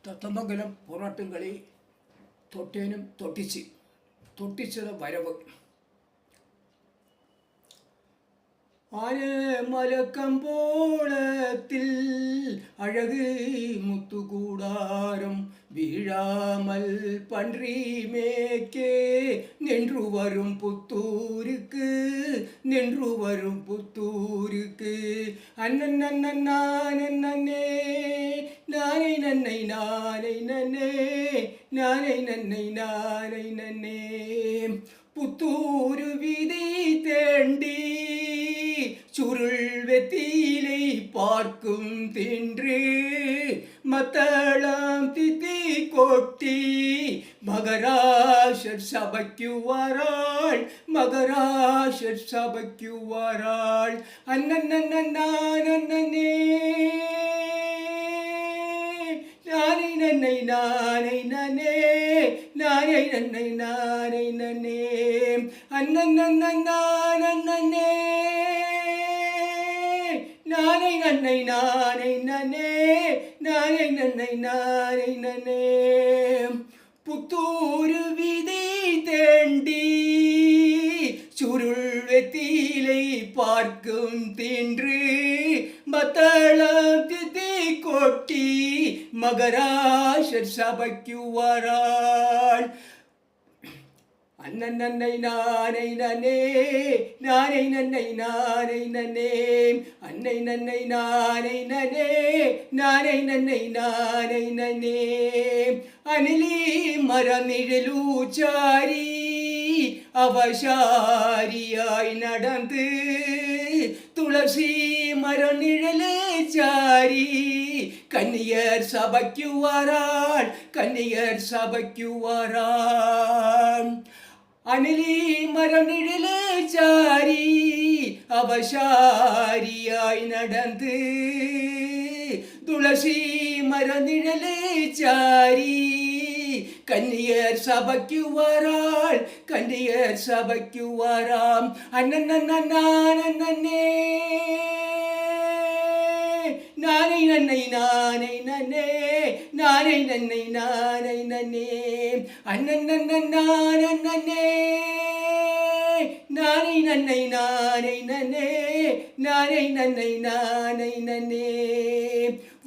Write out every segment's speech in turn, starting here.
തത്തമംഗലം പോരാട്ടുംകളി തൊട്ടേനും തൊട്ടിച്ചത് വരവ്. ആനമലക്കമ്പോളത്തിൽ അഴക് മുത്തുകൂടാരം வீழாமல் பன்றி மேய்க்கே நின்று வரும் புத்தூருக்கு அண்ணன் அண்ணன் நானே நானே நன்னை நானே புத்தூரு வீதி தேண்டி சுருள் வெத்திலை பார்க்கும் தின்று மத்தளம் தித்தி கொட்டி மகராசர் சபைக்கு வராள் அண்ணன் நானே அண்ணன் நானே புத்தூரு விதி தேண்டி சுருள் வெத்திலை பார்க்கும் தின்று மத்தளம் தித்தி கொட்டி மகராசர் சபைக்கு வராள் அண்ணன் நானே அணிலி மரமிழலூச்சாரி அவசாரியாய் நடந்து துளசி மரநிழலு சாரி கன்னியர் சபைக்கு வராள் அணிலி மரநிழலு சாரி அவசாரியாய் நடந்து துளசி மரநிழலு சாரி கன்னியர் சபைக்கு வராம் அண்ணன் நானே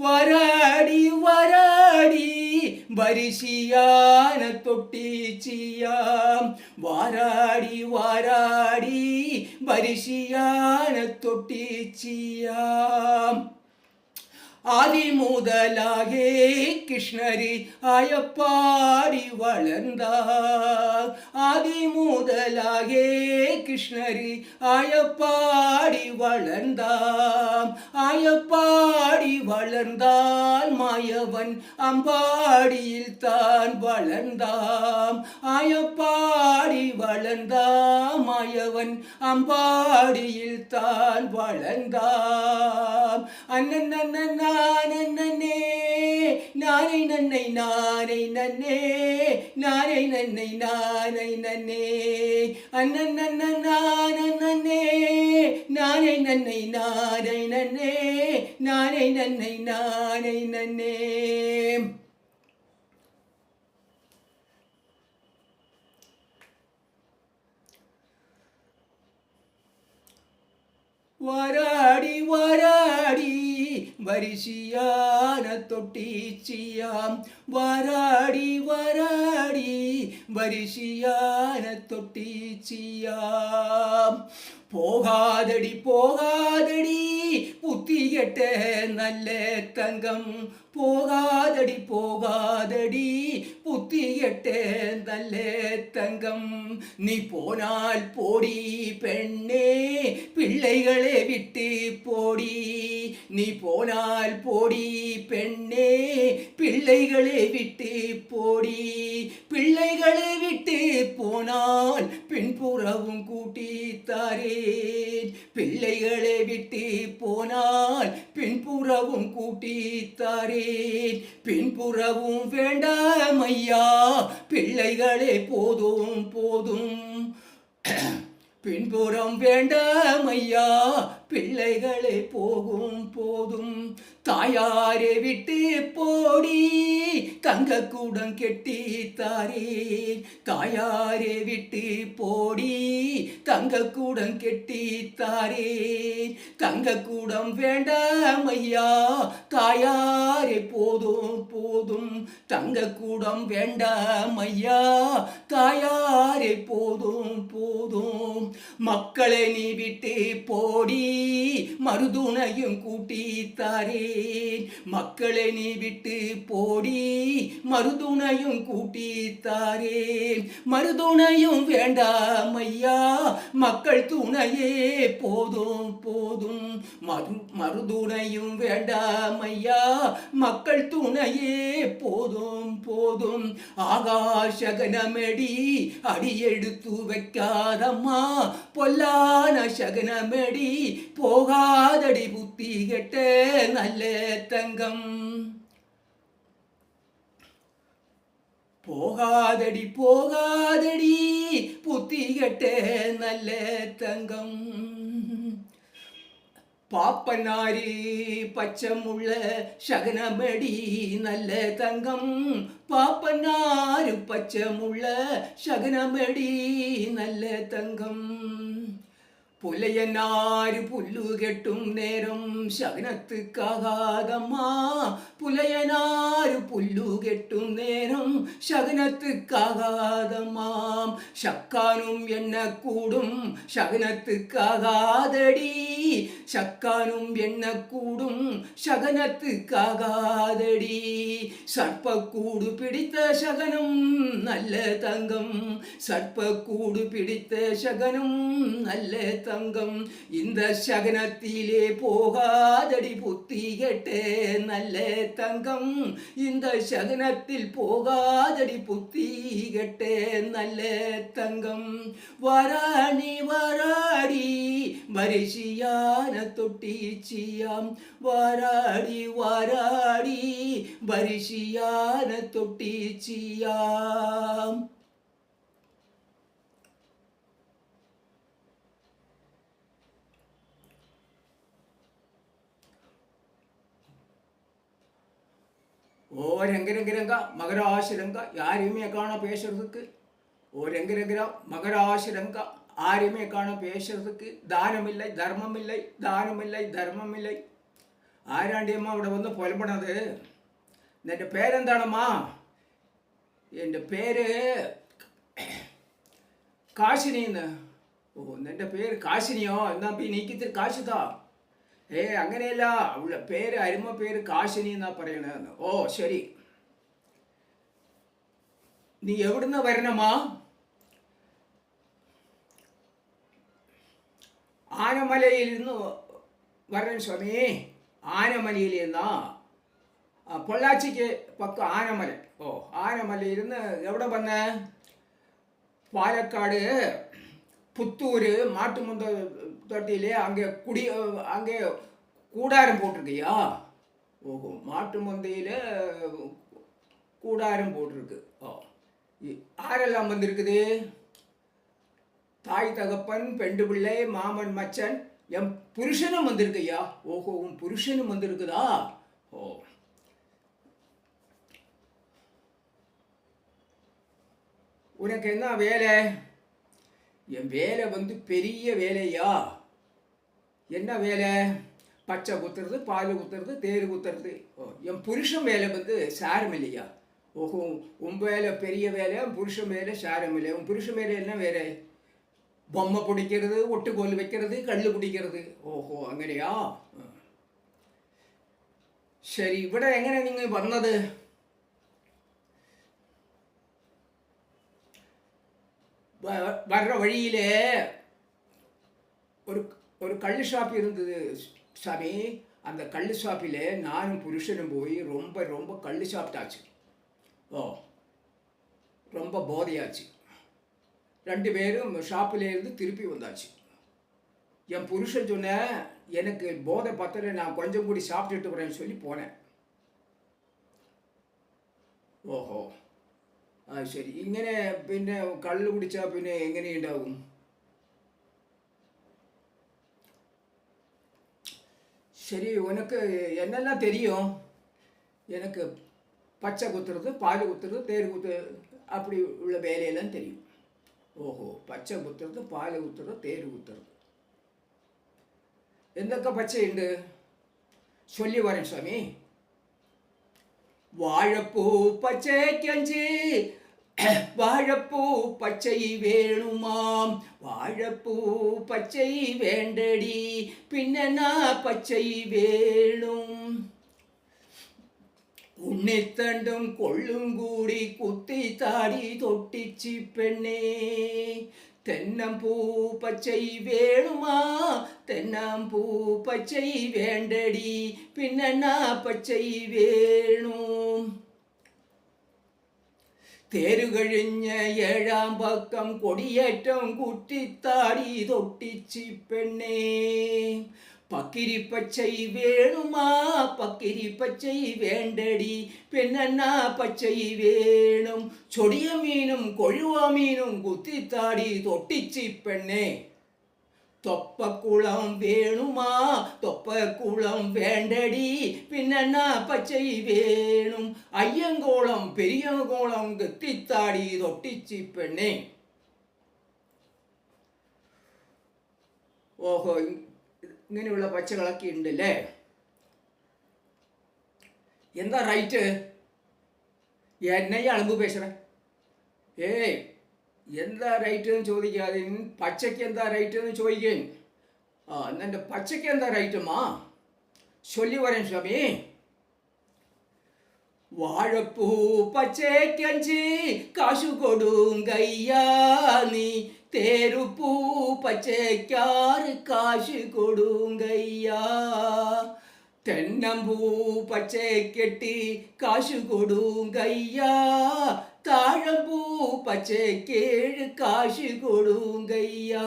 வராடி வரிசியான தொட்டிச்சியாம் வாராடி வரிசியான தொட்டிச்சியாம் ஆதி முதலாகே கிருஷ்ணரி ஆயப்பாடி வளர்ந்தார் ஆதி முதலாகே கிருஷ்ணரி ஆயப்பாடி வளர்ந்தால் மாயவன் அம்பாடியில் தான் வளர்ந்தாம் ஆயப்பாடி வளர்ந்தாம் மாயவன் அம்பாடியில் தான் வளர்ந்தாம் அண்ணன் நானே வராடி வரிசியான தொட்டிச்சியாம் வராடி வரிசியான தொட்டிச்சியாம் போகாதடி புத்தி கெட்ட நல்ல தங்கம் போகாதடி புத்தி கெட்ட நல்ல தங்கம் நீ போனால் போடி பெண்ணே பிள்ளைகளை விட்டு போடி நீ போனால் போடி பெண்ணே பிள்ளைகளை விட்டு போடி பிள்ளைகளை விட்டு போனால் பின்புறவும் கூட்டித்தாரேன் பிள்ளைகளை விட்டு போனால் பின்புறவும் கூட்டித்தாரேன் பின்புறவும் வேண்டாம் ஐயா பிள்ளைகளே போதும் பின்புறம் வேண்டாம் ஐயா பிள்ளைகளே போகும் போதும் தாயாரை விட்டு போடி தங்க கூடம் கெட்டி தாரே தாயாரை விட்டு போடி தங்க கூடம் கெட்டி தாரே தங்க கூடம் வேண்டாம் ஐயா தாயாரே போதும் போதும் தங்க கூடம் வேண்டாம் ஐயா தாயாரே போதும் போதும் மக்களை நீ விட்டு போடி மருதுணையும் கூட்டி தாரேன் மக்களை நீ விட்டு போடி மருதுணையும் கூட்டி தாரேன் மருதுணையும் வேண்டாம் ஐயா மக்கள் துணையே போதும் போதும் மருதுணையும் வேண்டாம் ஐயா மக்கள் துணையே போதும் போதும் ஆகாசகனமெடி அடியெடுத்து வைக்காதம்மா பொல்லான சகனமெடி போகாதடி புத்தி கெட்ட நல்ல தங்கம் போகாதடி போகாதடி புத்தி கெட்ட நல்ல தங்கம் பாப்பனாரி பச்சமுள்ள சகனமடி நல்ல தங்கம் பாப்பனாரு பச்சமுள்ள சகனமடி நல்ல தங்கம் புலையனாறு புல்லு கெட்டும் நேரம் சகனத்துக்காகாதம்மா புலையனாறு புல்லு கெட்டும் நேரம் சகனத்துக்காகாதம்மாம் சக்கானும் என்ன கூடும் சகனத்துக்காகாதடி சக்கானும் என்ன கூடும் சகனத்துக்காகாதடி சர்ப்பக்கூடு பிடித்த சகனம் நல்ல தங்கம் சர்ப்பக்கூடு பிடித்த சகனம் நல்ல தங்கம் இந்த சகனத்திலே போகாதடி புத்தி கெட்ட நல்ல தங்கம் இந்த சகனத்தில் போகாதடி புத்தி கெட்ட நல்ல தங்கம் வராணி வராடி வரிசியான தொட்டிச்சியாம் வராடி வராடி வரிசியான தொட்டிச்சியாம் ஓ ரெங்கரங்க மகராசிரங்க யாரையுமே காண பேசுறதுக்கு ஓ ரெங்கரங்க மகராசிரங்க யாரையுமே காண பேசுறதுக்கு தானமில்லை தர்மமில்லை தானமில்லை தர்மமில்லை ആരാണ്ടിയമ്മ ഇവിടെ വന്ന് പുലമ്പണത് എൻ്റെ പേരെന്താണമ്മ എൻ്റെ പേര് കാശിനിന്ന് ഓ നിൻ്റെ പേര് കാശിനിയോ എന്നാ പിന്നെ എനിക്കിത്തിരി കാശുതാ അങ്ങനെയല്ല അവളുടെ പേര് അരുമ പേര് കാശിനി എന്നാ പറയണെന്ന് ഓ ശരി നീ എവിടുന്ന് വരണമാ ആനമലയിൽ നിന്ന് വരണം സ്വാമി ആനമലയിൽ നിന്നാ പൊള്ളാച്ചിക്ക് പക്കം ആനമല ഓ ആനമലയിൽ നിന്ന് എവിടെ വന്ന് പാലക്കാട് புத்தூர் மாட்டுமந்த தொட்டியிலே அங்கே அங்கே கூடாரம் போட்டிருக்கியா ஓஹோ மாட்டு மந்தையில் கூடாரம் போட்டிருக்கு ஓ யாரெல்லாம் வந்திருக்குது தாய் தகப்பன் பெண்டு பிள்ளை மாமன் மச்சன் என் புருஷனும் வந்திருக்கையா ஓஹோ உன் புருஷனும் வந்திருக்குதா ஓ உனக்கு என்ன வேலை என் வேலை வந்து பெரிய வேலையா என்ன வேலை பச்சை குத்துறது பால் குத்துறது தேர் குத்துறது ஓ என் புருஷன் வேலை வந்து சாரம் இல்லையா ஓஹோ உன் வேலை பெரிய வேலை உன் புருஷன் வேலை சாரம் இல்லை உன் புருஷன் வேலை என்ன வேலை பொம்மை பிடிக்கிறது ஒட்டுக்கோல் வைக்கிறது கல் பிடிக்கிறது ഓഹോ അങ്ങനെയാ ശരി ഇവിടെ എങ്ങനെ നിങ്ങൾ വന്നത് வர்ற வழியிலே ஒரு கள்ளு ஷாப் இருந்தது சாமி அந்த கள்ளு ஷாப்பில் நானும் புருஷனும் போய் ரொம்ப ரொம்ப கள்ளு சாப்பிட்டாச்சு ஓ ரொம்ப போதையாச்சு 2 பேரும் ஷாப்பிலேருந்து திருப்பி வந்தாச்சு என் புருஷன் சொன்ன எனக்கு போதை பத்தல நான் கொஞ்சம் கூடி சாப்பிட்டுட்டு வரேன்னு சொல்லி போனேன் ഓഹോ ആ ശരി ഇങ്ങനെ പിന്നെ കള്ള് കുടിച്ചാൽ പിന്നെ എങ്ങനെയുണ്ടാവും சரி, உனக்கு என்னெல்லாம் தெரியும்? எனக்கு பச்சை குத்துறது, பால் குத்துறது, தேர் குத்துறது அப்படி உள்ள வேலையெல்லாம் தெரியும். ஓஹோ, பச்சை குத்துறது, பால் குத்துறது, தேர் குத்துறது. എന്തൊക്കെ പച്ചയുണ്ട്? ചൊല്ലി വരൻ സ്വാമി. വാഴപ്പൂ പച്ചയ്ക്കഞ്ച് വാഴപ്പൂ പച്ചൈ വേണുമാം, വാഴപ്പൂ പച്ചൈ വേണ്ടടി, പിന്നെ പച്ചൈ വേണും. ഉണ്ണിത്തണ്ടും കൊള്ളും കൂടി കുത്തിത്താടി തൊട്ടിച്ചി പെണ്ണേ, തെന്നമ്പൂ പച്ചൈ വേണുമാ, തെന്നമ്പൂ പച്ചൈ വേണ്ടടി, പിന്നെ പച്ചൈ വേണും. തേരുകഴിഞ്ഞ 7-ാം പക്കം കൊടിയേറ്റം കുറ്റിത്താടി തൊട്ടിച്ചി പെണ്ണേ, പക്കിരി പച്ചൈ വേണുമാ, പക്കിരി പച്ചൈ വേണ്ടടി, പിന്നെ പച്ചൈ വേണും. ചൊടിയ മീനും കൊഴുവ മീനും കുത്തിത്താടി തൊട്ടിച്ചി പെണ്ണേ, തൊപ്പക്കുളം വേണുമാ, തൊപ്പക്കുളം വേണ്ടടി, പിന്നെ പച്ചൈ വേണും. അയ്യങ്കോളം പെരിയങ്കോളം കുത്തിത്താടി തൊട്ടിച്ചി പെണ്ണേ. ഓഹോ, ഇങ്ങനെയുള്ള പച്ചകളൊക്കെ ഉണ്ടല്ലേ. എന്താ റൈറ്റ്? എന്നെയും അളമ്പ് പേശണേ. ഏയ്, എന്താ റൈറ്റ് എന്ന് ചോദിക്കാതെ പച്ചയ്ക്ക് എന്താ റൈറ്റ് എന്ന് ചോദിക്കൻ. എന്നെ പച്ചയ്ക്ക് എന്താ റൈറ്റമ്മാ? ചൊല്ലി വരൻ സ്വാമി. വാഴപ്പൂ പച്ചയ്ക്കഞ്ച് കാശു കൊടുങ്കയ്യാ നീ, തേരുപ്പൂ പച്ചയ്ക്കാറ് കാശ് കൊടുങ്കയ്യാ, തെന്നമ്പൂ പച്ചയ്ക്കെട്ടി കാശു കൊടുങ്കയ്യാ, താഴമ്പൂ പച്ചയ്ക്കേഴ് കാശ് കൊടുങ്കയ്യാ,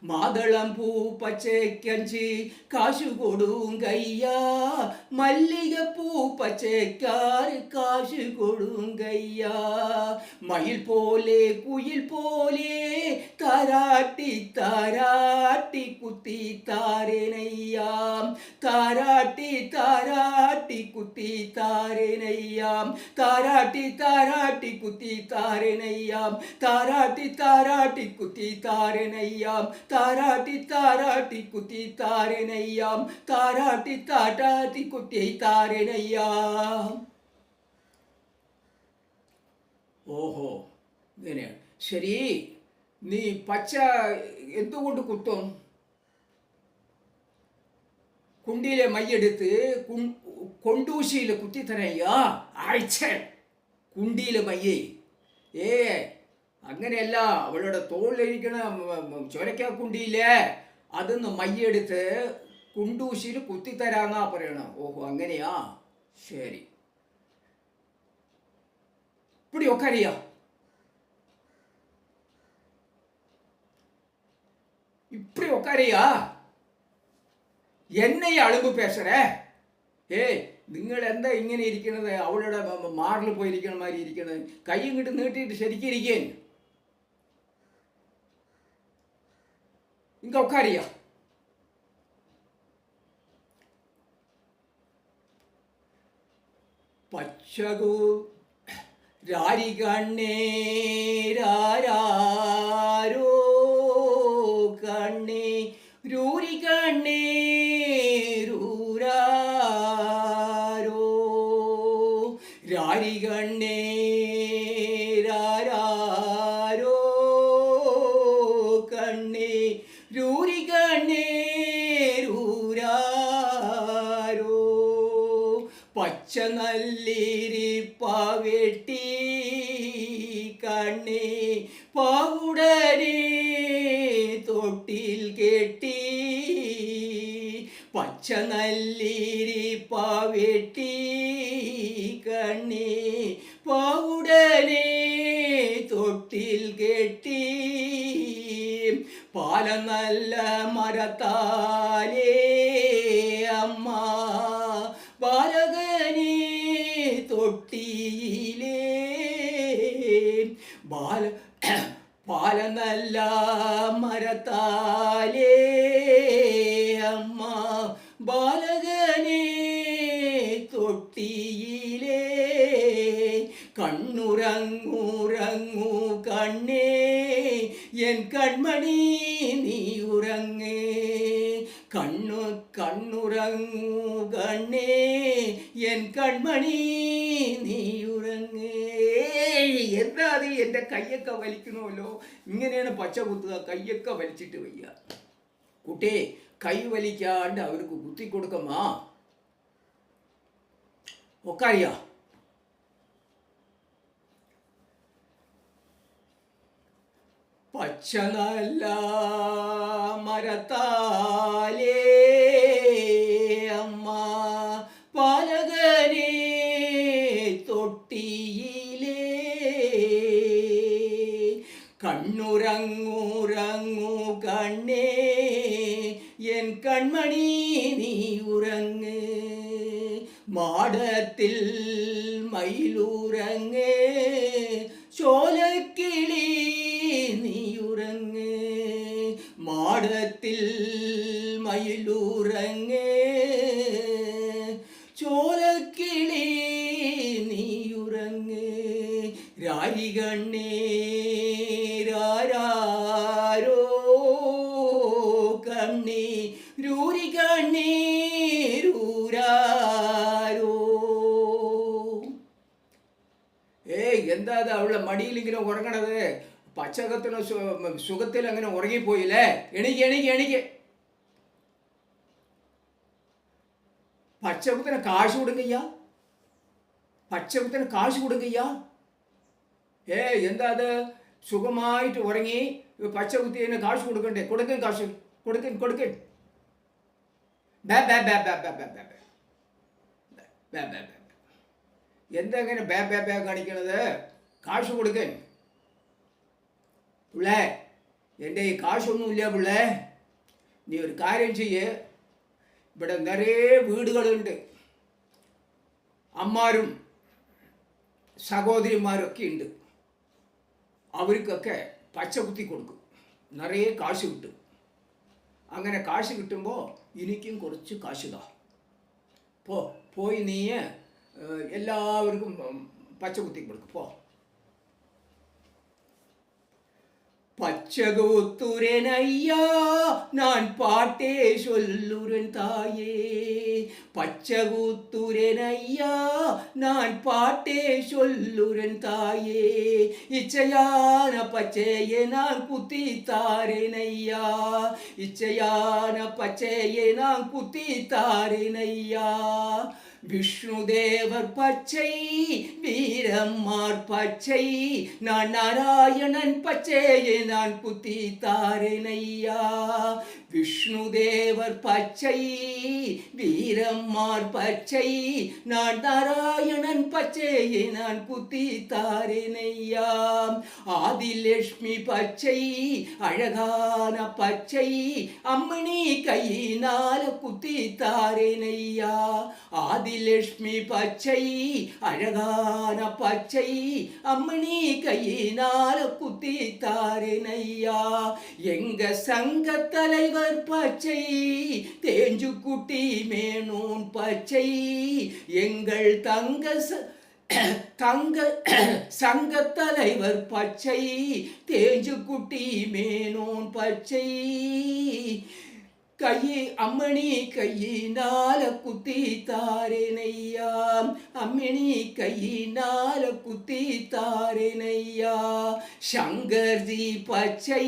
മാതളമ്പൂ പച്ചയ്ക്കഞ്ച് കാശു കൊടുങ്കയ്യാ, മല്ലികപ്പൂ പച്ചയ്ക്കാറ് കാശ് കൊടുങ്കയ്യാ, മയിൽ പോലെ കുയിൽ പോലെ താരാട്ടി താരാട്ടി കുത്തി താരനയ്യാം, താരാട്ടി താരാട്ടി കുത്തി താരനയ്യാം, താരാട്ടി താരാട്ടി കുത്തി താരനയ്യാം, താരാട്ടി താരാട്ടി കുത്തി താരനയ്യാം, താരാട്ടി താരാട്ടി കുത്തി താരനയ്യാം, താരാട്ടി താരാട്ടി കുത്തി താരനയ്യാം. ഓഹോ, ഇങ്ങനെയാണ്. ശരി, നീ പച്ച എന്തുകൊണ്ട് കുത്തും? കുണ്ടിയിലെ മയ്യെടുത്ത് കൊണ്ടൂശിയിൽ കുത്തിത്തരയ്യാ. ആഴ്ച കുണ്ടിയിലെ മയ്യേ. അങ്ങനെയല്ല, അവളുടെ തോളിലിരിക്കണ ചൊരക്കാക്കുണ്ടിയില്ലേ, അതൊന്ന് മയ്യെടുത്ത് കുണ്ടൂശിയിൽ കുത്തിത്തരാന്നാ പറയണം. ഓഹോ, അങ്ങനെയാ. ശരി, இப்படி உக்காரியா, இப்படி உக்காரியா, എന്നെ അളുമ്പ് പേശറേ. നിങ്ങൾ എന്താ ഇങ്ങനെ ഇരിക്കണത്? അവളുടെ മാറിൽ പോയിരിക്കണ മാതിരി ഇരിക്കണത്. കൈ ഇങ്ങോട്ട് നീട്ടിയിട്ട് ശരിക്കും ഇരിക്കേൻ. ഇങ്ങ ഉക്കാരിയ. പച്ചകു രാരി കണ്ണേ രാരോ കണ്ണേ രൂരി കണ്ണേ രൂരാരോ, രാരി കണ്ണേ രാരോ കണ്ണേ രൂരി കണ്ണേ രൂരാരോ, പച്ച നല്ലിരിപ്പാവെട്ടി കണ്ണേ പാവുടനെ തൊട്ടിൽ കെട്ടി, പച്ച നല്ലിരിപ്പാവെട്ടി കണ്ണേ പാവുടനെ തൊട്ടിൽ കെട്ടി, പാല നല്ല മരത്താലേ അമ്മ ബാലകനെ തൊട്ടിയിലേ, പാല നല്ല മരത്താലേ അമ്മ ബാല തൊട്ടിയിലേ കണ്ണുറങ്ങുറങ്ങു കണ്ണേ എൻ കൺമണി നീ ഉറങ്ങേ കണ്ണുറങ്ങു കണ്ണേ എൻ കൺമണി നീ ഉറങ്ങേ. എന്താ അത് എൻ്റെ കയ്യൊക്കെ വലിക്കണമല്ലോ. ഇങ്ങനെയാണ് പച്ച കുത്തുക, കയ്യൊക്കെ വലിച്ചിട്ട് വയ്യ. കുട്ടി കൈ വലിക്കാണ്ട് അവർക്ക് കുത്തി കൊടുക്കമ്മാ. ഒക്കറിയാ പച്ച നല്ല മരത്താലേ അമ്മ പാലകനെ തൊട്ടിയിലേ കണ്ണുറങ്ങുറങ്ങു കണ്ണേ എൻ കൺമണി നീ ഉറങ്ങ് മാടത്തിൽ മയിലുറങ്ങ് ചോലക്കിളി നീ ഉറങ്ങ് മാടത്തിൽ മയിലുറങ്ങ് ചോലക്കിളി നീ ഉറങ്ങ് രാരികണ്ണേ രാരോ കണ്ണീ രൂരി കണ്ണീരൂരാരോ. എന്താ അത് അവളുടെ മടിയിൽ ഇങ്ങനെ ഉറങ്ങണത്? പച്ചകത്തിന് സുഖത്തിൽ അങ്ങനെ ഉറങ്ങിപ്പോയില്ലേ? എണിക്ക് എണിക്ക് എണിക്ക്. പച്ചകുത്തിന് കാശ് കൊടുക്കയ്യ, പച്ചകുത്തിന് കാശ് കൊടുക്കയ്യ. എന്താ അത്? സുഖമായിട്ട് ഉറങ്ങി പച്ചകുത്തിന് കാശ് കൊടുക്കണ്ടേ? കൊടുക്കൻ കാശ് കൊടുക്കൻ കൊടുക്കൻ. എന്തെങ്ങനെ ബേ കാണിക്കണത്? കാശ് കൊടുക്കൻ പിള്ളേ. എൻ്റെ ഈ കാശൊന്നുമില്ല പിള്ളേ. നീ ഒരു കാര്യം ചെയ്യ്. ഇവിടെ നിറയെ വീടുകളുണ്ട്, അമ്മാരും സഹോദരിമാരൊക്കെ ഉണ്ട്. അവർക്കൊക്കെ പച്ച കുത്തി കൊടുക്കും, നിറയെ കാശ് കിട്ടും. അങ്ങനെ കാശ് കിട്ടുമ്പോൾ എനിക്കും കുറച്ച് കാശ് താ. പോയി നീ എല്ലാവർക്കും പച്ച കുത്തി കൊടുക്കും. பச்சகுத்துரனையா நான் பாட்டே சொல்லுறன் தாயே பச்சகுத்துரனையா நான் பாட்டே சொல்லுறன் தாயே இச்சையான பச்சையை நான் குத்தி தாரேனையா இச்சையான பச்சையை நான் குத்தி தாரேனையா விஷ்ணுதேவர் பச்சை வீரம்மார் பச்சை நான் நாராயணன் பச்சையை நான் குத்தி தாரேனையா விஷ்ணுதேவர் பச்சை வீரம்மார் பச்சை நான் நாராயணன் பச்சையை நான் குத்தி தாரேனையா ஆதிலட்சுமி பச்சை அழகான பச்சை அம்மணி கையினால குத்தி தாரேனையா ஆதிலட்சுமி பச்சை அழகான பச்சை அம்மணி கையினால குத்தி தாரேனையா எங்க சங்க தலைவர் பச்சை தேஞ்சுக்குட்டி மேனோன் பச்சை எங்கள் சங்க தலைவர் பச்சை தேஞ்சுக்குட்டி மேனோன் பச்சை கையை அம்மணி கையினால குத்தி தாரேனையா அம்மணி கையினால குத்தி தாரேனையா சங்கர்ஜி பச்சை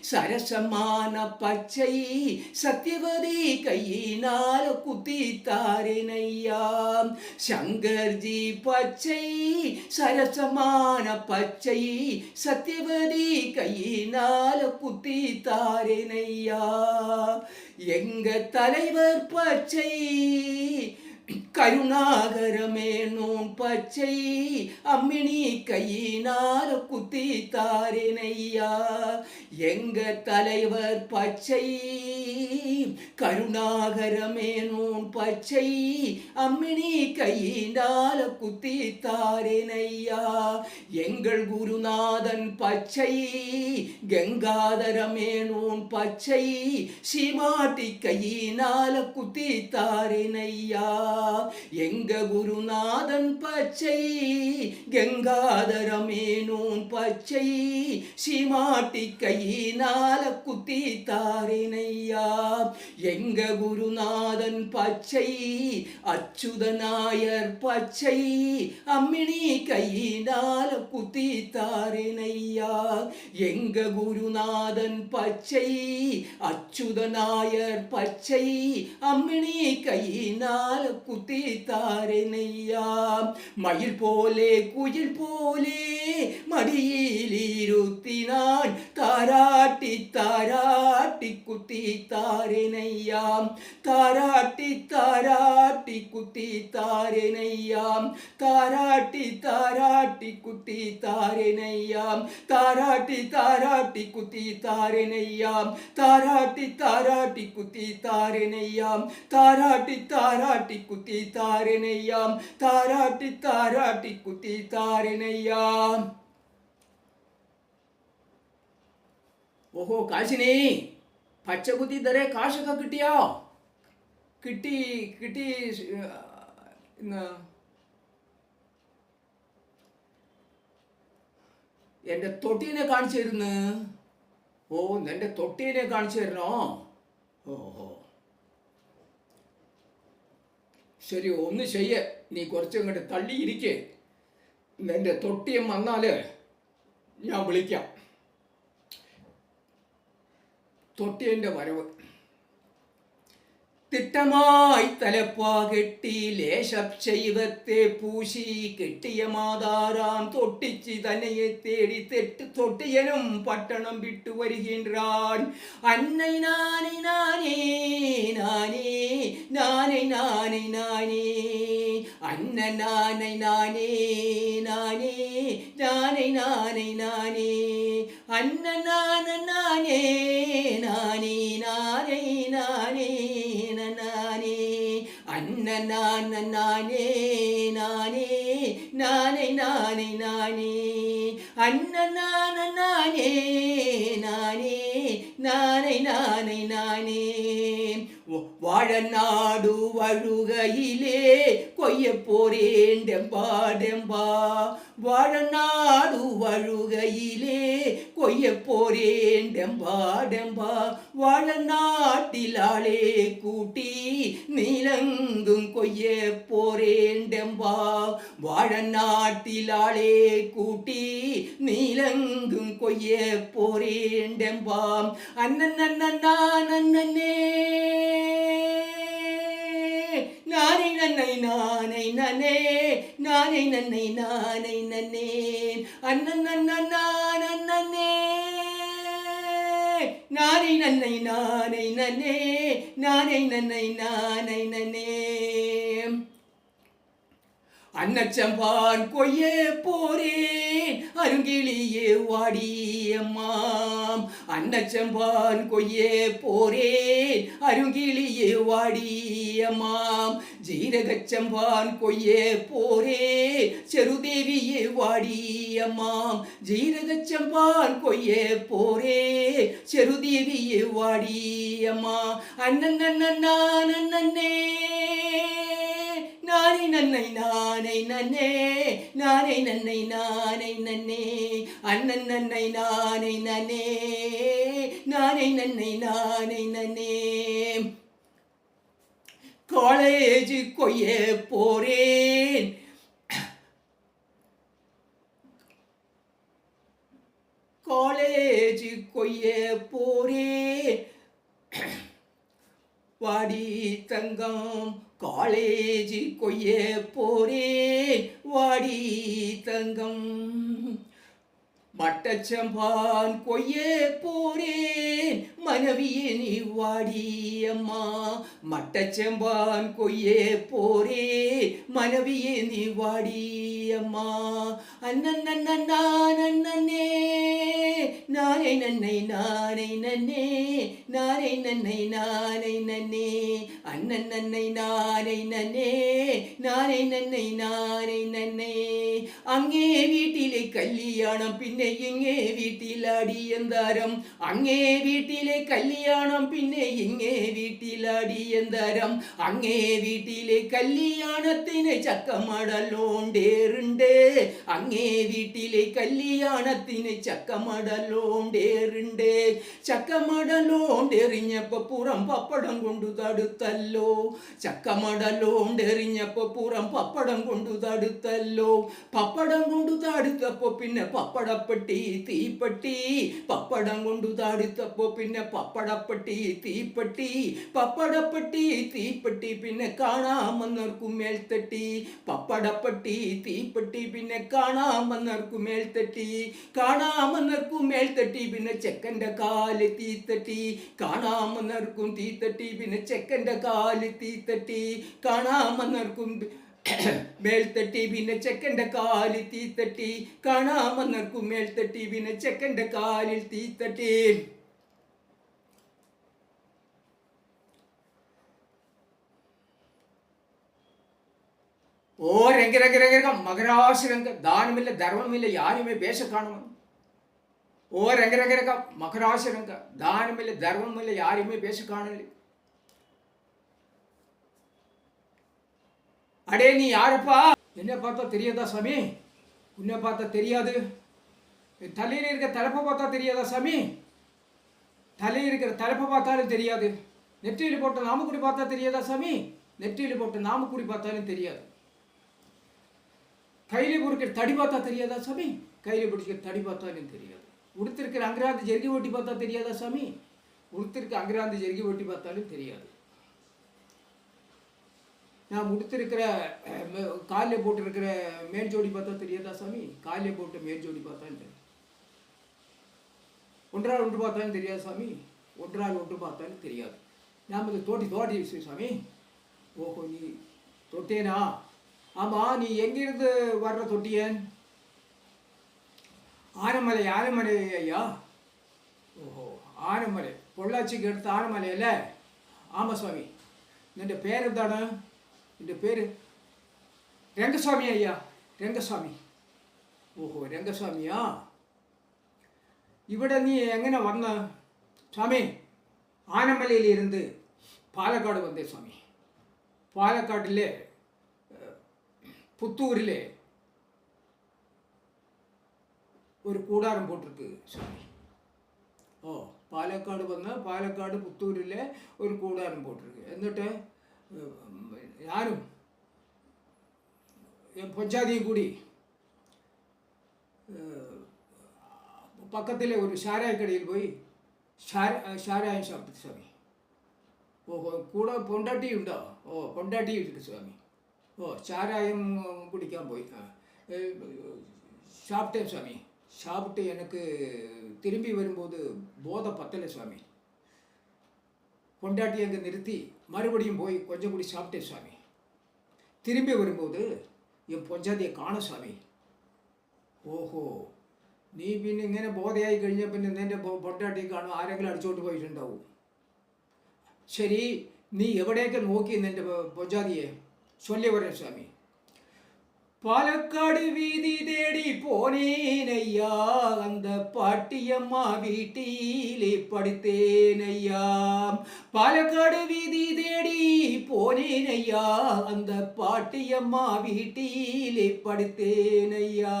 சரசமான பச்சை சத்யவதி கையினால குத்தி தாரேனையா சங்கர்ஜி பச்சை சரசமான பச்சை சத்யவதி கையினால குத்தி தாரேனையா எங்க தலைவர் பச்சை கருணாகரமேனோன் பச்சை அம்மினி கையினால் குத்தி தாரேனையா. எங்க தலைவர் பச்சை கருணாகரமேனோன் பச்சை அம்மினி கையினால் குத்தி தாரேனையா. எங்கள் குருநாதன் பச்சை கங்காதரமேனோன் பச்சை சீமாட்டி கையினால குத்தி தாரேனையா. எங்க குருநாதன் பச்சை கங்காதரமேனோன் பச்சை சீமாட்டி கையினால குத்தி தாரேனையா. எங்க குருநாதன் பச்சை அச்சுதநாயர் பச்சை அம்மினி கையினால குத்தி தாரேனையா. எங்க குருநாதன் பச்சை அச்சுதநாயர் பச்சை அம்மினி கையினால குத்தி தாரேனையா. மயில் போலே குயில் போலே மடியில் இருத்தினான் தாராட்டி தாராட்டி குத்தி தாரேனையா. தாராட்டி தாராட்டி குத்தி தாரேனையா. தாராட்டி தாராட்டி குத்தி தாரேனையா. தாராட்டி தாராட்டி குத்தி தாரேனையா. தாராட்டி தாராட்டி குத்தி தாரேனையா. தாராட்டி தாராட்டி குத்தி தாரேனையா. தாராட்டி தாராட்டி குத்தி தாரேனையா. ഓഹോ കാശിനി പച്ചകുത്തി തരേ കാശൊക്കെ കിട്ടിയോ? കിട്ടി കിട്ടി. എൻ്റെ തൊട്ടീനെ കാണിച്ചു തരുന്നു. ഓ എൻ്റെ തൊട്ടീനെ കാണിച്ചു തരണോ? ഓഹോ ശരി, ഒന്ന് ചെയ്യ. നീ കുറച്ചങ്ങോട്ട് തള്ളിയിരിക്കേ. എൻ്റെ തൊട്ടിയം വന്നാൽ ഞാൻ വിളിക്കാം. തൊട്ടിയൻ്റെ വരവ്. திட்டமாய் தலப்பா கெட்டி லேசைவத்தை பூசி கெட்டிய மாதாராம் தொட்டிச்சி தன்னையை தேடி தொட்டியனும் பட்டணம் விட்டு வருகின்றான். அன்னை நானே நானே நானே நானே நானே நானே அண்ணன் நானே நானே நானே நானே நானே நானே அண்ணன் நானே நானே நானே நானே நானே நானே அண்ணன் நானே நானே நானே நானே நானே அண்ணன் நானே நானே நானே நானே நானே வாழநாடு வழுகையிலே கொய்ய போரேன் டெம்பா டெம்பா. வாழநாடு வழுகையிலே கொய்ய போரேன் டெம்பா டெம்பா. வாழநாட்டிலாளே கூட்டி நீலங்கும் கொய்ய போரேன் டெம்பா. வாழநாட்டிலாளே கூட்டி நீலங்கும் கொய்ய போரேன் டெம்பா. அண்ணன் அண்ணன் நான் அண்ணனே நானே நன்னை நானே நன்னே நானே நன்னை நானே நன்னே அண்ணன் அண்ணன் நான் அண்ணனே நானே நன்னை நானே நன்னே நானே நன்னை நானே நன்னே. அன்னச்சம்பான் கொய்யே போரேன் அருங்கிலியே வாடியம்மாம். அன்னச்சம்பான் கொய்யே போரேன் அருங்கிலியே வாடியம்மாம். ஜீரகச்சம்பான் கொய்யே போரே செருதேவியே வாடியம்மாம். ஜீரகச்சம்பான் கொய்யே போரே செருதேவியே வாடியம்மா. அண்ணன் அண்ணன் நான் அண்ணனே நானே நன்னை நானே நன்னே நானே நன்னை நானே நன்னே அண்ணன் நன்னை நானே நன்னே நானே நன்னை நானே நன்னே. காலேஜ் கொய்ய போரேன் காலேஜ் கொய்ய போரேன் வாடி தங்கம். காலேஜ் கொய்ய போரேன் வாடி தங்கம். மட்டச்சம்பான் கொய்ய போரேன் மனைவியே நீ வாடியம்மா. மட்டச்சம்பான் கொய்ய போரே மனைவியே நீ வாடி அம்மா. அண்ணன்னே நானே நன்னை நானை நன்னே நானே நன்னை நானை நன்னே அண்ணன் நன்னை நானை நன்னே நானே நன்னை நானை நன்னே. அங்கே வீட்டிலே கல்யாணம் பின்னே இங்கே வீட்டில் அடியந்தாரம். அங்கே வீட்டிலே கல்யாணம் பின்னே இங்கே வீட்டில் அடியந்தாரம். அங்கே வீட்டிலே கல்யாணத்தினை ചക്കമടലോണ്ടേറുണ്ട്. അങ്ങേ വീട്ടിലെ കല്യാണത്തിന് ചക്കമടലോണ്ടേറുണ്ട്. ചക്കമടലോണ്ടെറിഞ്ഞപ്പോ പുറം പപ്പടം കൊണ്ടു തടുത്തല്ലോ. ചക്കമടലോണ്ടെറിഞ്ഞപ്പോ പുറം പപ്പടം കൊണ്ടു തടുത്തല്ലോ. പപ്പടം കൊണ്ടു തടുത്തപ്പോ പിന്നെ പപ്പടപ്പെട്ടി തീപ്പെട്ടി. പപ്പടം കൊണ്ടു തടുത്തപ്പോ പിന്നെ പപ്പടപ്പെട്ടി തീപ്പെട്ടി. പപ്പടപ്പെട്ടി തീപ്പെട്ടി പിന്നെ കാണാമെന്നവർക്കും മേൽത്തട്ടി. പപ്പടപ്പെട്ടി തീപ്പെട്ടി പിന്നെ കാണാമെന്നവർക്കും മേൽത്തട്ടി. കാണാമെന്നവർക്കും മേൽത്തട്ടി പിന്നെ ചെക്കൻ്റെ കാല് തീത്തട്ടി. കാണാമെന്നവർക്കും തീത്തട്ടി പിന്നെ ചെക്കൻ്റെ കാല് തീത്തട്ടി. കാണാമെന്നവർക്കും മേൽത്തട്ടി പിന്നെ ചെക്കൻ്റെ കാലിൽ തീത്തട്ടി. കാണാമെന്നവർക്കും മേൽത്തട്ടി പിന്നെ ചെക്കൻ്റെ കാലിൽ തീത്തട്ടി. ஓ ரெங்க ரெங்க ரெங்க மகராசிரங்க தானமில்லை தர்மமில்லை யாருமே பேச காணுமன். ஓ ரெங்க ரெங்க ரெங்க மகராசிரங்க தானமில்லை தர்மமில்லை யாரையுமே பேச காணலை. அடே நீ யாரப்பா? என்ன பார்த்தா தெரியாதா சாமி? உன்னை பார்த்தா தெரியாது. தலையில் இருக்கிற தலைப்பை பார்த்தா தெரியாதா சாமி? தலையில் இருக்கிற தலைப்பை பார்த்தாலும் தெரியாது. நெற்றியில் போட்ட நாமக்குடி பார்த்தா தெரியாதா சாமி? நெற்றியில் போட்ட நாமக்குடி பார்த்தாலும் தெரியாது. கையில் பிடிக்கிற தடி பார்த்தா தெரியாதா சாமி? கையில் பிடிக்கிற தடி பார்த்தாலும் தெரியாது. உடுத்திருக்கிற அங்கிராந்து ஜெருகி ஓட்டி பார்த்தா தெரியாதா சாமி? உடுத்திருக்க அங்கிராந்து ஜெருகி ஓட்டி பார்த்தாலும் தெரியாது. நான் உடுத்திருக்கிற காலில் போட்டிருக்கிற மேல் ஜோடி பார்த்தா தெரியாதா சாமி? காலில் போட்ட மேல் ஜோடி பார்த்தாலும் தெரியும். ஒன்றால் ஒன்று பார்த்தாலும் தெரியாது சாமி. ஒன்றால் ஒன்று பார்த்தாலும் தெரியாது. நாம் இது தோட்டி சாமி. ஓஹோ நீ தொட்டேனா? ஆமாம், நீ எங்கிருந்து வர்ற தொட்டியன்? ஆனமலை ஐயா. ஓஹோ ஆனமலை, பொள்ளாச்சிக்கு எடுத்த ஆனமலையில். ஆமாம் சுவாமி. നിൻ്റെ പേരെന്താണ്? എൻ്റെ പേര് രംഗസ്വാമി ஐயா. രംഗസ്വാമി. ഓഹോ രംഗസ്വാമിയാ. ഇവിടെ നീ എങ്ങനെ വന്ന സ്വാമി? ആനമലയിലിരുന്ന് പാലക്കാട് വന്നേ സ്വാമി. പാലക്കാട്ടിലെ புத்தூரில் ஒரு கூடாரம் போட்டிருக்கு சாமி. ஓ പാലക്കാട് വന്ന് പാലക്കാട് പുത്തൂരിൽ ഒരു കൂടാരം പോട്ടിருக்கு. എന്നിട്ട് ഞാനും പൊഞ്ചാതിയും കൂടി പക്കത്തിലെ ഒരു ഷാരായക്കടയിൽ പോയി ഷാരായം സാപ്പിട്ടു സ്വാമി. ഓഹോ കൂടെ പൊണ്ടാട്ടിയുണ്ടോ? ഓ പൊണ്ടാട്ടി ഇருக்கு സ്വാമി. ஓ சாராயம் குடிக்காம போய் சாப்பிட்டேன் சுவாமி. சாப்பிட்டு எனக்கு திரும்பி வரும்போது போதை பத்தலை சுவாமி. கொண்டாட்டி அங்கே நிறுத்தி மறுபடியும் போய் கொஞ்சம் கூடி சாப்பிட்டேன் சுவாமி. திரும்பி வரும்போது என் പൊഞ്ചാതിയെ കാണും സ്വാമി. ഓഹോ നീ പിന്നെ ഇങ്ങനെ ബോധയായി കഴിഞ്ഞാൽ പിന്നെ നിൻ്റെ പൊണ്ടാട്ടിയെ കാണും ആരെങ്കിലും അടിച്ചോണ്ട് പോയിട്ടുണ്ടാവും. ശരി, നീ എവിടെയൊക്കെ നോക്കി നിൻ്റെ പൊഞ്ചാതിയെ? சொல்லி வரேன் சுவாமி. பாலக்காடு வீதி தேடி போனேனையா, அந்த பாட்டியம்மா வீட்டிலே படித்தேனையா. பாலக்காடு வீதி தேடி போனேனையா, அந்த பாட்டியம்மா வீட்டிலே படித்தேனையா.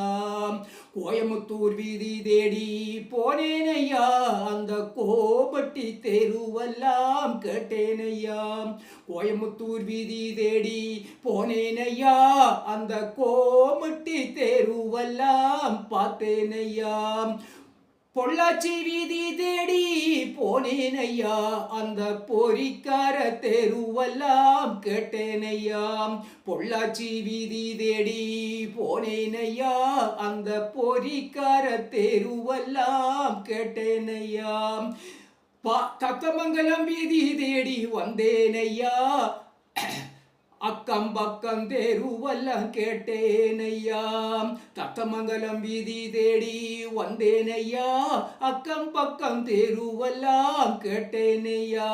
கோயமுத்தூர் வீதி தேடி போனேனையா, அந்த கோபட்டி தெருவெல்லாம் கேட்டேனையா. கோயமுத்தூர் வீதி தேடி போனேனையா, அந்த கோமட்டி தெருவெல்லாம் பார்த்தேனையா. பொள்ளாச்சி வீதி தேடி போனேனையா, அந்த பொறிக்கார தெருவெல்லாம் கேட்டேனையா. பொள்ளாச்சி வீதி தேடி போனேனையா, அந்த பொறிக்கார தெருவெல்லாம் கேட்டேனையா. தத்தமங்கலம் வீதி தேடி வந்தேனையா, அக்கம் பக்கம் தேருவெல்லாம் கேட்டேனையா, தத்தமங்கலம் வீதி தேடி வந்தேனையா, அக்கம் பக்கம் தேருவெல்லாம் கேட்டேனையா,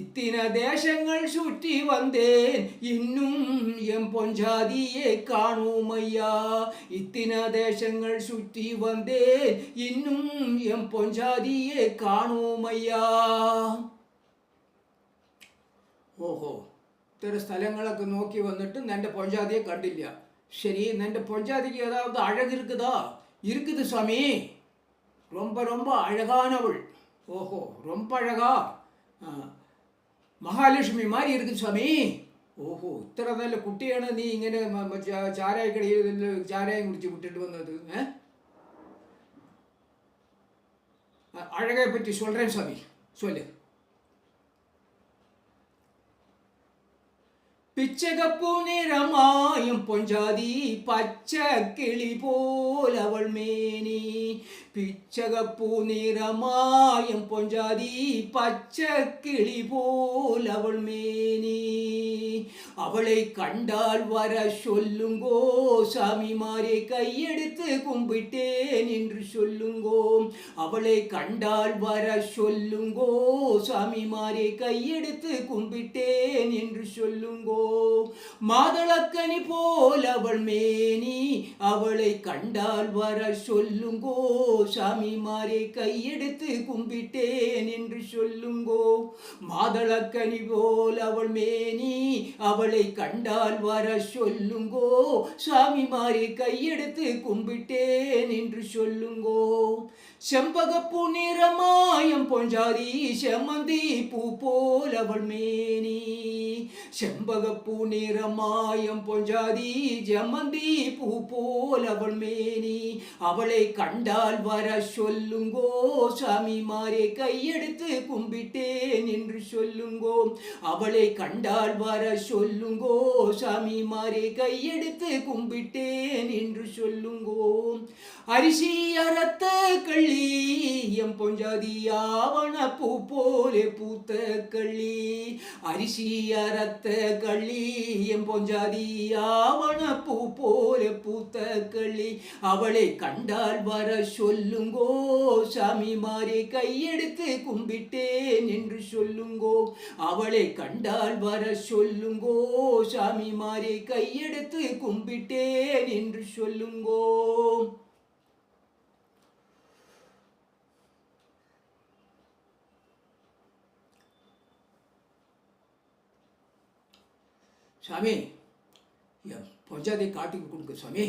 இத்தனை தேசங்கள் சுற்றி வந்தேன் இன்னும் என் பொஞ்சாதியை காணோமையா, இத்தனை தேசங்கள் சுற்றி வந்தேன் இன்னும் என் பொஞ்சாதியை காணோமையா. ഓഹോ, ഇത്തരം സ്ഥലങ്ങളൊക്കെ നോക്കി വന്നിട്ട് നിന്റെ പൊഞ്ചാതിയെ കണ്ടില്ല. ശരി, നിന്റെ പൊഞ്ചാതിക്ക് ஏதாவது அழகு இருக்குதா? இருக்குது சாமி, ரொம்ப ரொம்ப அழகானவள். ஓஹோ, ரொம்ப அழகா, മഹാലക്ഷ്മി മാറി ഇരിക്കും സ്വാമി. ഓഹോ, ഇത്ര നല്ല കുട്ടിയാണ് നീ ഇങ്ങനെ ചാരായക്കടയിൽ ചാരായം കുടിച്ച് വിട്ടിട്ട് വന്നത്. അഴകെ പറ്റി சொல்றேன் സ്വാമി, சொல்லு. பிச்சகப்பூ நிறமாயும் பொஞ்சாதி பச்சை கிளி போல் அவள் மேனி, பிச்சகப்பூ நிறமாயும் பொஞ்சாதி பச்சை கிளி போல் அவள் மேனி, அவளை கண்டால் வர சொல்லுங்கோ சாமிமாரே கையெடுத்து கும்பிட்டேன் என்று சொல்லுங்கோ, அவளை கண்டால் வர சொல்லுங்கோ சாமிமாரே கையெடுத்து கும்பிட்டேன் என்று சொல்லுங்கோ, மாதளக்கனி போல் அவள் மேனி, அவளை கண்டால் வர சொல்லுங்கோ சாமிமாரே கையெடுத்து கும்பிட்டேன் என்று சொல்லுங்கோ, மாதளக்கனி போல் அவள் மேனி, அவளை கண்டால் வர சொல்லுங்கோ சாமிமாரே கையெடுத்து கும்பிட்டேன் என்று சொல்லுங்கோ, செம்பகப்பூ நிறமாயம் பொஞ்சாதி செம்மந்தி பூ போல் அவள் மேனி, செம்பகப்பூ நிறமாயம் பொஞ்சாதி செம்மந்தி பூ போல் அவள் மேனி, அவளை கண்டால் வர சொல்லுங்கோ சாமிமாரே கையெடுத்து கும்பிட்டேன் என்று சொல்லுங்கோ, அவளை கண்டால் வர சொல்லுங்கோ சாமிமாரே கையெடுத்து கும்பிட்டேன் என்று சொல்லுங்கோ, அரிசி அறத்த கள்ளி எம் பொஞ்சாதி ஆவண பூ போலே பூத்த கள்ளி, அரிசி அறத்த கள்ளி எம் பொஞ்சாதி ஆவண பூ போலே பூத்த கள்ளி, அவளை கண்டால் வர சொல்லுங்கோ சாமிமாரே கையெடுத்து கும்பிட்டேன் என்று சொல்லுங்கோ, அவளை கண்டால் வர சொல்லுங்கோ சாமிமாரே கையெடுத்து கும்பிட்டேன் என்று சொல்லுங்கோ. சாமி, என் பொஞ்சாதியை காட்டி கொடுக்க சாமி.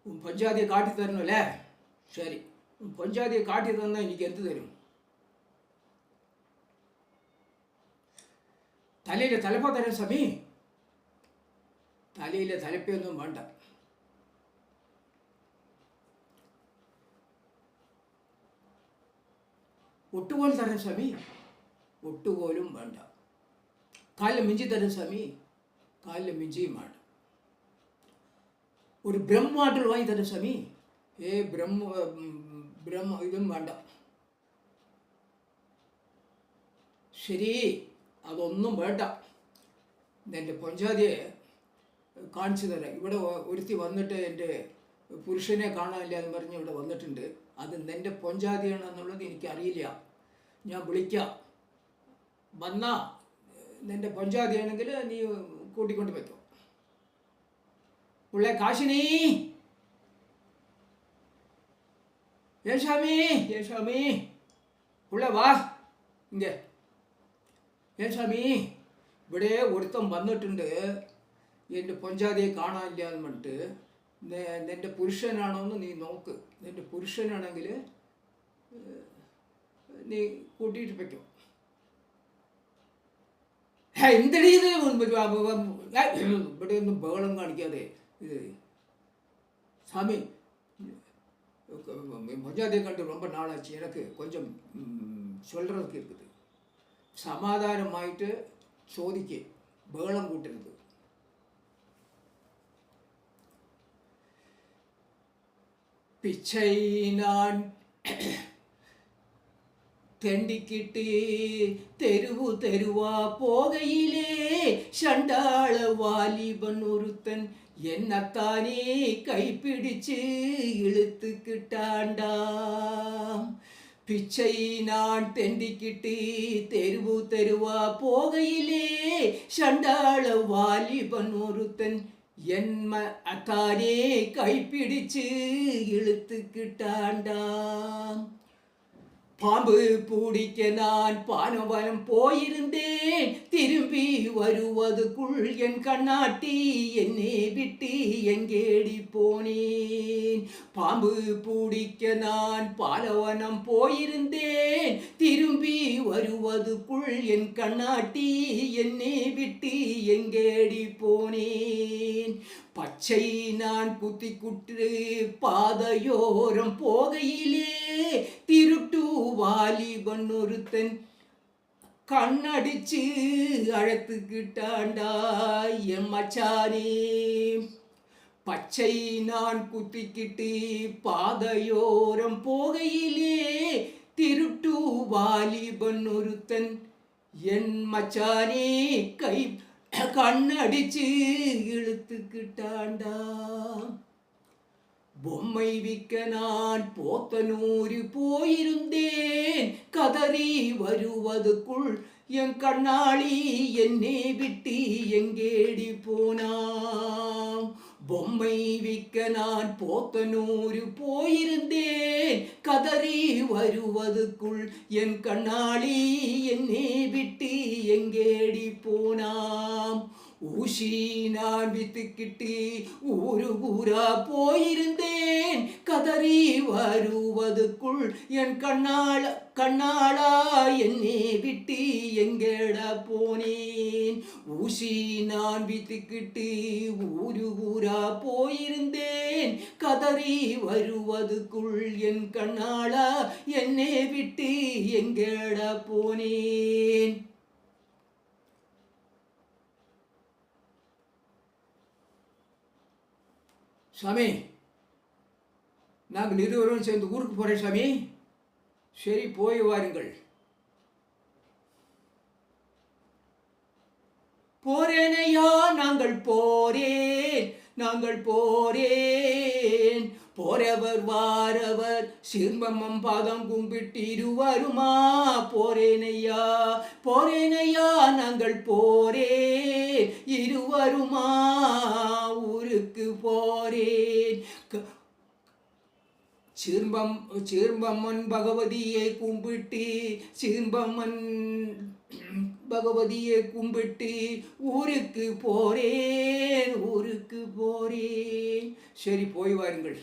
உன் பொஞ்சாதியை காட்டி தரணும்ல? சரி, உன் பொஞ்சாதியை காட்டி தந்தா இன்னைக்கு எது தரும்? தலையில் தலைப்பா தரேன் சாமி. தலையில் தலைப்பே ஒன்றும் வேண்டாம். ஒட்டுகோல் தரேன் சாமி. ஒட்டுகோலும் வேண்டாம். காலில் மிஞ்சி தரேன் சாமி. காலில் மிஞ்சியும் வேண்டாம். ஒரு பிரம்மாற்றல் வாங்கி தரேன் சாமி. பிரம்ம இதுவும் വേണ്ടാം. ശരി, അതൊന്നും വേണ്ട. എൻ്റെ പൊഞ്ചാതിയെ കാണിച്ചു തരാം. ഇവിടെ ഒരുത്തി വന്നിട്ട് എൻ്റെ പുരുഷനെ കാണാനില്ല എന്ന് പറഞ്ഞ് ഇവിടെ വന്നിട്ടുണ്ട്. അത് നിൻ്റെ പൊഞ്ചാതിയാണെന്നുള്ളത് എനിക്കറിയില്ല. ഞാൻ വിളിക്കാം. വന്നാ നിൻ്റെ പൊഞ്ചാതിയാണെങ്കിൽ നീ കൂട്ടിക്കൊണ്ട് പറ്റും. ഉള്ളേ കാശിനി, ஏசாமி ஏசாமி உள்ள வா. இங்கே ஏசாமி, ഇവിടെ ഒരുത്തം വന്നിട്ടുണ്ട്. എൻ്റെ പൊഞ്ചാതിയെ കാണാനില്ല എന്ന് പറഞ്ഞിട്ട്. നിൻ്റെ പുരുഷനാണോ എന്ന് നീ നോക്ക്. നിൻ്റെ പുരുഷനാണെങ്കിൽ നീ കൂട്ടിയിട്ട് വയ്ക്കും. എന്തടി ഇത്? ഇവിടെ ഒന്നും ബഹളം കാണിക്കാതെ. ഇത് சாமி, பொஞ்சாதியை கண்டு ரொம்ப நாளாச்சு. எனக்கு கொஞ்சம் சொல்கிறதுக்கு இருக்குது. சமாதானமாயிட்டு சோதிக்க பேளம் கூட்டுறது. பிச்சை நான் தெண்டிக்கிட்டு தெருவு தெருவா போகையிலே சண்டாள வாலிபன் ஒருத்தன் என்னத்தானே கைப்பிடிச்சு இழுத்துக்கிட்டாண்டாம். பிச்சை நான் தெண்டிக்கிட்டு தெருவு தெருவா போகையிலே சண்டாள வாலிபன் ஒருத்தன் அத்தானே கைப்பிடிச்சு இழுத்துக்கிட்டாண்டாம். பாம்பு பூடிக்க நான் பானவனம் போயிருந்தேன், திரும்பி வருவதுக்குள் என் கண்ணாட்டி என்னை விட்டு எங்கேடி போனேன். பாம்பு பூடிக்க நான் பாலவனம் போயிருந்தேன், திரும்பி வருவதுக்குள் என் கண்ணாட்டி என்னை விட்டு எங்கேடி போனேன். பச்சை நான் குத்தி குட்டு பாதையோரம் போகையிலே திருட்டு வாலிபன் ஒருத்தன் கண்ணடிச்சு அழைத்துக்கிட்டாண்டா என் மச்சானே. பச்சை நான் குத்திக்கிட்டு பாதையோரம் போகையிலே திருட்டு வாலிபன் ஒருத்தன் என் மச்சானே கண்ணடிச்சு இழுத்துக்கிட்டாண்டா. பொம்மை விற்க நான் போத்தனூரு போயிருந்தேன், கதறி வருவதுக்குள் என் கண்ணாளி என்னை விட்டு எங்கேடி போனாம். பொம்மை விற்க நான் போத்தனூரு போயிருந்தேன், கதறி வருவதுக்குள் என் கண்ணாளி என்னை விட்டு எங்கேடி போனாம். ஊசி நான் வித்துக்கிட்டு ஊரு ஊரா போயிருந்தேன், கதறி வருவதுக்குள் என் கண்ணாளா என்னை விட்டு எங்கேடா போனேன். ஊசி நான் வித்துக்கிட்டு ஊரு ஊரா போயிருந்தேன், கதறி வருவதுக்குள் என் கண்ணாளா என்னை விட்டு எங்கேடா போனேன். சாமி, நாங்கள் இருவரும் சேர்ந்து ஊருக்கு போகிறேன் சாமி. சரி, போய் வாருங்கள். போறேனையா நாங்கள் போறேன். போறவர் வாரவர் சிறுமம் பாதம் கும்பிட்டு இருவருமா போறேனையா நாங்கள் போறேன் இருவருமா ஊருக்கு போறேன். சிறும்பம்மன் பகவதியை கும்பிட்டு ஊருக்கு போறேன். சரி, போய் வாருங்கள்.